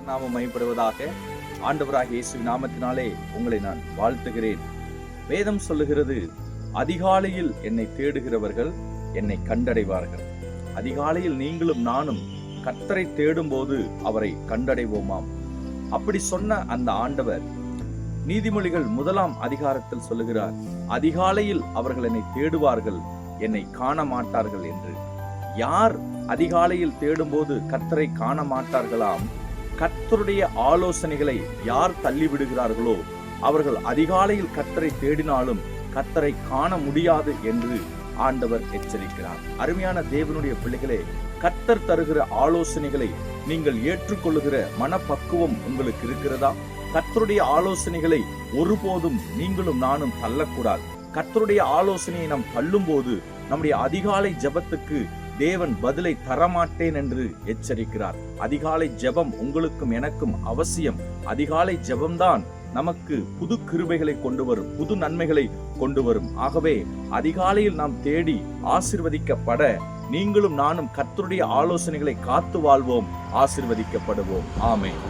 நாமம் மகிமைப்படுவதாக. ஆண்டவராகிய இயேசுவின் நாமத்தினாலே உங்களை நான் வாழ்த்துகிறேன். வேதம் சொல்லுகிறது, அதிகாலையில் என்னை தேடுகிறவர்கள் என்னை கண்டடைவார்கள். அதிகாலையில் நீங்களும் நானும் கர்த்தரை தேடும்போது அவரை கண்டடைவோமாம். அப்படி சொன்ன அந்த ஆண்டவர் நீதிமொழிகள் 1 அதிகாரத்தில் சொல்லுகிறார், அதிகாலையில் அவர்கள் என்னை தேடுவார்கள், என்னை காண மாட்டார்கள் என்று. யார் அதிகாலையில் தேடும்போது கர்த்தரை காண மாட்டார்களாம்? கர்த்தருடைய ஆலோசனைகளை யார் தள்ளிவிடுகிறார்களோ அவர்கள் அதிகாலையில் கர்த்தரை தேடினாலும் கர்த்தரை காண முடியாது என்று ஆண்டவர் எச்சரிக்கிறார். அருமையான தேவனுடைய பிள்ளைகளே, கர்த்தர் தருகிற ஆலோசனைகளை நீங்கள் ஏற்றுக்கொள்ளுகிற மனப்பக்குவம் உங்களுக்கு இருக்கிறதா? கர்த்தருடைய ஆலோசனைகளை ஒருபோதும் நீங்களும் நானும் தள்ளக்கூடாது. கர்த்தருடைய ஆலோசனையை நாம் தள்ளும் போது நம்முடைய அதிகாலை ஜெபத்துக்கு தேவன் பதிலை தரமாட்டேன் என்று எச்சரிக்கிறார். அதிகாலை ஜெபம் உங்களுக்கும் எனக்கும் அவசியம். அதிகாலை ஜெபம்தான் நமக்கு புது கிருபைகளை கொண்டு வரும், புது நன்மைகளை கொண்டு வரும். ஆகவே அதிகாலையில் நாம் தேடி ஆசீர்வதிக்கப்பட நீங்களும் நானும் கர்த்தருடைய ஆலோசனைகளை காத்து வாழ்வோம், ஆசீர்வதிக்கப்படுவோம். ஆமென்.